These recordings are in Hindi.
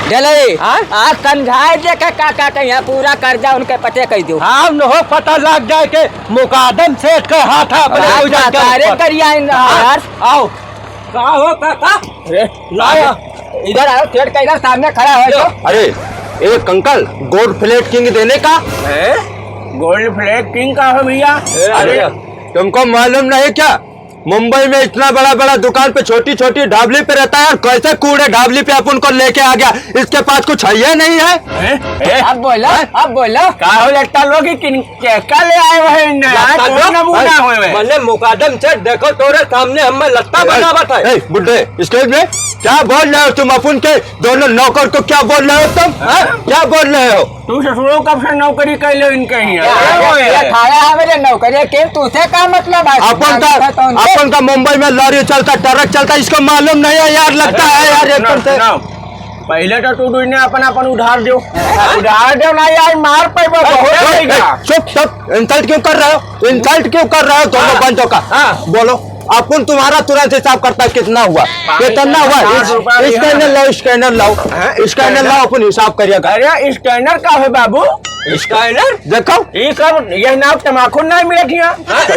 डले आ कंधाए जे का काका के यहाँ पूरा कर्जा उनके पते कह दो। हाँ न हो पता लग जाए के मुकादम सेठ के हाथ अरे करिया यार आओ का हो काका लाया इधर आओ सेठ का इधर सामने खड़ा है तो। अरे एक अंकल गोल्ड प्लेट किंग देने का गोल्ड फ्लैग किंग का है भैया। अरे तुमको मालूम नहीं क्या मुंबई में इतना बड़ा बड़ा दुकान पे छोटी छोटी ढाबली पे रहता है और कैसे कूड़े ढाबली पे अपन को लेके आ गया। इसके पास कुछ है नहीं है। अब बोलो का हो लगता लोग क्या ले आए हुए मैंने मुकादम से देखो तोरे सामने हमें लत्ता बना हुआ था। बुड्ढे स्टेज में क्या बोल रहे हो तुम अपन के दोनों नौकर को क्या बोल रहे हो तुम क्या बोल रहे हो। तू ससुरों कब से नौकरी कर लो इनके खाया है मेरे नौकरी के तुझे का मतलब है। अपन का मुंबई में लॉरी चलता ट्रक चलता इसको मालूम नहीं है यार। लगता है यार एकदम से पहले तो तू ने अपन उधार दो ना यार मार पे चुप इंसल्ट क्यों कर रहे हो दोनों बंदों का। बोलो अपन तुम्हारा तुरंत हिसाब करता है कितना हुआ स्कैनर लाओ अपन हिसाब करिएगा। अरे स्कैनर का है बाबू स्कैनर देखो ये नाम तमाकू नहीं मिले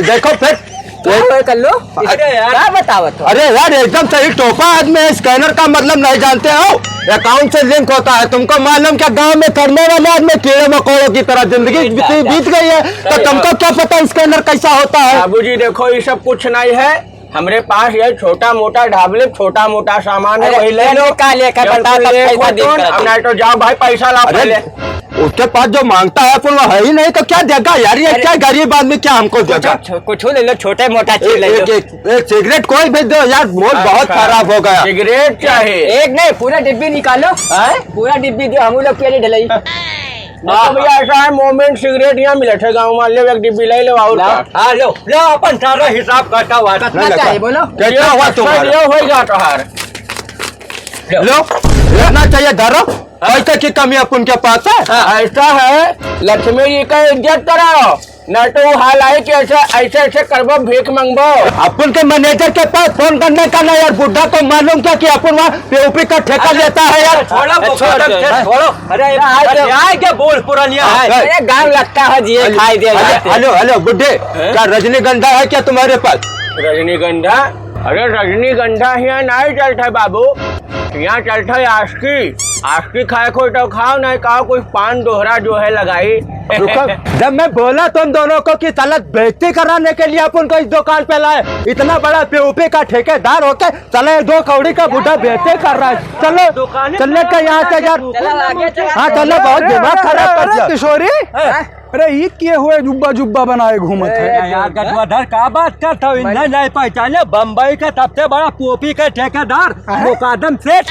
देखो फिर कर लो। अरे यार बताओ तो। अरे यार एकदम सही टोपा आदमी है। स्कैनर का मतलब नहीं जानते हो अकाउंट से लिंक होता है। तुमको मालूम क्या गांव में करने वाले आदमी कीड़े मकोड़ों की तरह जिंदगी बीत गई है तो तुमको क्या पता स्कैनर कैसा होता है। बाबूजी देखो ये सब कुछ नहीं है हमारे पास ये छोटा मोटा ढाबले छोटा मोटा सामान है वही ले लो का लेकर बता तो जाओ भाई पैसा लाओ पहले। उसके पास जो मांगता है अपन वो है ही नहीं तो क्या देगा यार। ये क्या गरीब आदमी क्या हमको देगा। कुछ ले लो छोटे मोटा चीज ले लो। एक सिगरेट कोई भी दो यार मोल बहुत खराब हो गया। सिगरेट चाहिए एक नहीं पूरा डिब्बी निकालो पूरा डिब्बी जो हम लोग के लिए डलाई। भैया ऐसा है मोमेंट सिगरेट यहाँ मिले थे गाँव मान लो एक डिब्बी ले लो और लो अपन सारा हिसाब करता हुआ बोलो क्या हुआ तुम्हारा होगा तोहार लो लेना चाहिए धरो पैसे की कमी अपन के पास है। ऐसा है लक्ष्मी जी का इज्जत कराओ न तो हाल आए कि ऐसे करबो भीख मांगबो। अपन के मैनेजर के पास फोन करने का ना यार। बुढ़ा को मालूम क्या कि अपन वहाँ पीओपी का ठेका लेता है यार। छोड़ो अरे क्या बोल पुरानिया है गाँव लगता है जी खाई दे। हेलो बुढ़े क्या रजनीगंधा है क्या तुम्हारे पास। रजनीगंधा अरे रजनीगंधा यहाँ नहीं चलता है बाबू यहाँ चलता है आस्की खाए को तो खाओ नहीं खाओ कुछ पान दोहरा जो है लगाई। जब मैं बोला तुम दोनों को कि तलत बेइज्जती कराने के लिए अपन को इस दुकान पे लाए इतना बड़ा पीओपी का ठेकेदार होके चले 2 कौड़ी का बूढ़ा बेइज्जती कर रहा है। चलो चलने का यहाँ से यार। हाँ चलो बहुत दिमाग खराब कर दिया किशोरी। अरे ये किए हुए जुब्बा बनाए घूमत है यार गठवाधर का बात करता हूँ इन्हें नहीं पहचाने बम्बई का सबसे बड़ा पीओपी का ठेकेदार मुकादम सेठ।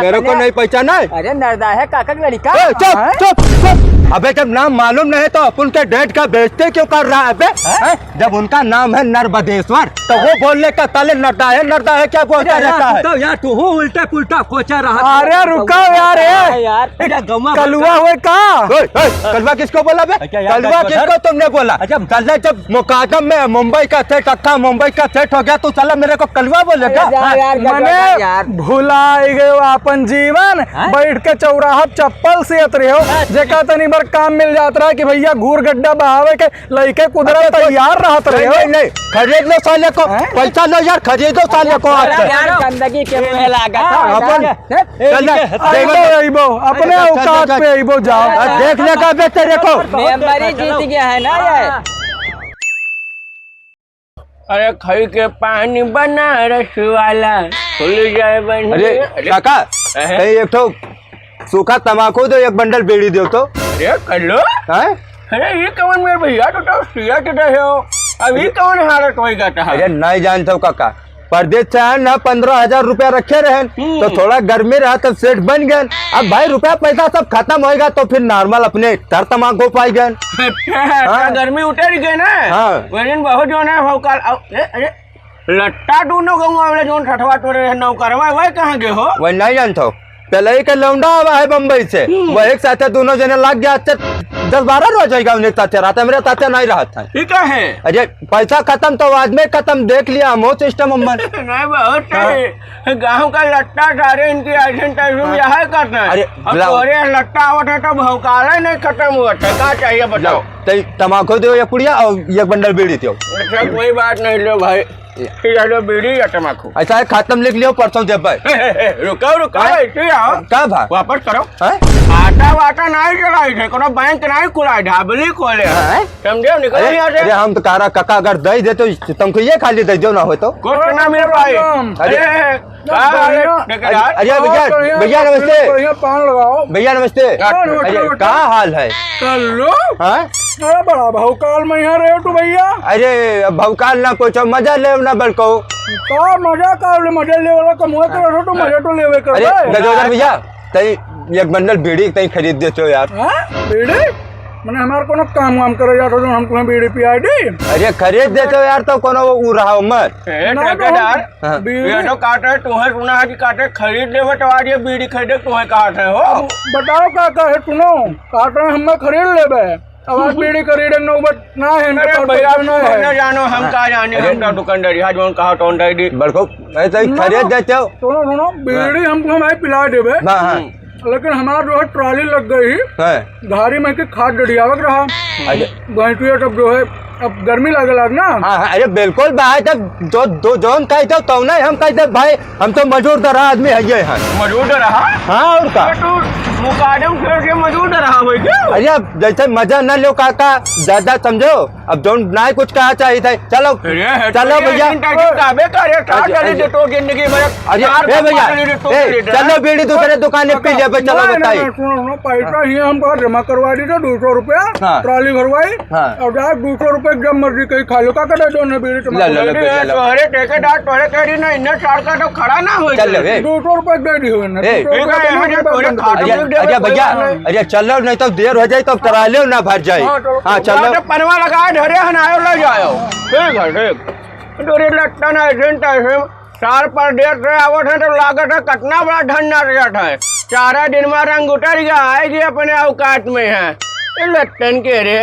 मेरे को नहीं पहचाना है। अरे नरदा है काका लड़का। चुप अबे जब नाम मालूम नहीं तो अपन के डेट का बेइज्जती क्यों कर रहा है अबे। जब उनका नाम है नरबदेश्वर तो वो बोलने का ताले नरदा है क्या बोलता रहता है। तो यार तू उल्टा पुल्टा कोचा रहा। अरे रुको यार कलुआ हुए का कलवा किसको बोला बे। कलवा किसको तुमने बोला। चल जब मुकादम में मुंबई का सेठ अक्का मुंबई का सेठ हो गया तो चला मेरे को कलवा बोलेगा। मैंने भुलाई गए अपन जीवन बैठ के चौराहा चप्पल से रहे हो जेका तनी बार काम मिल जाता रहा कि भैया घूर गड्ढा बहावे के लइके कुदरत तैयार रहत रहे हो। नहीं खरीद लो साले को पैसा लो यार खरीदो साले को। गंदगी के मुँह लगा अपने औकात पे आइबो जाओ देखने का बेटे देखो मेंबरी जीत गया है ना ये। अरे खाई के पानी बना रस वाला खुल जाए बन। अरे काका एक तो सूखा तम्बाकू दो एक बंडल बीड़ी दो तो। अरे कर लो अरे ये कौन मेरे भैया तो सिया हो अभी कौन हालत होगा। अरे नहीं जानता हूँ काका परदेश से आए ना 15,000 रुपया रखे रहे तो थोड़ा गर्मी रहा तो सेठ बन गए। अब भाई रुपया पैसा सब खत्म होएगा तो फिर नॉर्मल अपने तर तमाकू पाई गए। गर्मी उतर गए ना बहुत जो है लट्टा दोनों गाँव जो ठठवा तोड़े नौकरवा वही कहाँ गए हो। वही नहीं जानता पहले ही का लौंडा आवा है बम्बई से, वो एक साथ दोनों जने लग गया। 10-12 रोज होगा उन्हें साथ रहता, मेरे साथ नहीं रहा था। ठीक है अरे पैसा खत्म तो आज में खत्म, देख लिया हम सिस्टम अम्मन। नहीं बहुत सही। गाँव का लट्टा सारे इनकी ऐसे तैसे यह करना है। अरे, अरे लट्टा आवत है तो भौकाला नहीं खत्म हुआ था। क्या चाहिए बताओ? तमाकू दो या पुड़िया और एक बंडल बीड़ी दो। अच्छा कोई बात नहीं लो भाई, लो बीड़ी या तम्बाकू। ऐसा है खत्म लिख लियो परसों जब भाई। रुको रुको ऐसे आओ, का भा वापस करो। हैं? आटा वाटा नहीं चलाई थे, कोनो बैंक नहीं खुलाई, ढाबली खोले हैं? समझे? निकल अरे यहाँ से। अरे हम तो कारा कका अगर दे दे तो तुमको ये खाली दे दो ना हो तो। कुछ ना मिल पाई। अरे, ठेकेदार अरे भैया भैया नमस्ते। बढ़िया पान लगाओ। भैया नमस्ते। अरे क्या हाल है? कर लो। हाँ? अरे बड़ा भौकाल में यहाँ रहे तू भैया। अरे भौकाल ना कुछ मजा ले ना बड़को। का मजा कर ले, मजा ले वाला कमुआ कर तो मजा तो लेवे कर। अरे गजोदर भैया तई एक बंडल बीड़ी तई खरीद देते हो यार। बीड़ी मैंने हमारे को काम वाम करे जाता तो हम तुम्हें बीड़ी पिया दी। अरे खरीद देते हो यार तो कोनो वो रहा मत। ठेकेदार हाँ। ये तो काटे तुम्हें सुना है कि काटे खरीद लेवे तो आज ये बीड़ी खरीदे तुम्हें काटे हो। बताओ का है सुनो, काटे हमें खरीद लेबे। अब आज बीड़ी खरीदे नौबत ना है। अरे भैया न जानो हम कहा जाने, हम तो दुकानदारी आज हम कहा तो दी बड़को ऐसे खरीद देते हो। सुनो सुनो, बीड़ी हमको हमारे पिला देवे, हाँ हाँ लेकिन हमारा जो है ट्रॉली लग गई हाँ। घारी में के खाद डडियावक रहा। अरे भैंसिया तब जो है अब गर्मी लगे लग ना। हाँ हाँ अरे बिल्कुल भाई तब दो जोन कहते तो नहीं हम कहते भाई हम तो मजदूर दरा आदमी है ये हैं। मौजूद रहा। हाँ और का मुकादम खेल के मौजूद रहा भाई क्या? अरे अब जैसे मजा न लो काका ज्यादा समझो, अब जो ना कुछ कहा चाहिए था। चलो चलो भैया। जिंदगी में अरे भैया चलो बीड़ी दूसरे दुकान पे ले चलो बताइए। सुनो पैसा ही हमको जमा करवा दी 200 रुपया हाँ। ट्रॉली भरवाई हाँ। और 200 रुपये जब मर्जी कहीं खा लो। का दो बीड़ी तोहरे ठेकेदार तोहरे कह ना इन साल का तो खड़ा ना हो। चल 200 रुपये दे दी अरे भैया अरे चलो नहीं तो देर हो जाए तो करा लो ना भर जाए। हाँ चलो पनवा लगा ढरे हनायो ले जाओ। ठीक है ठीक। डोरी लट्टा ना ऐसे साल पर डेट रहे आवत है तो लागत है कितना बड़ा धन्ना रेट है। 4 दिन में रंग उतर गया आएगी अपने औकात में है लट्टन के रे।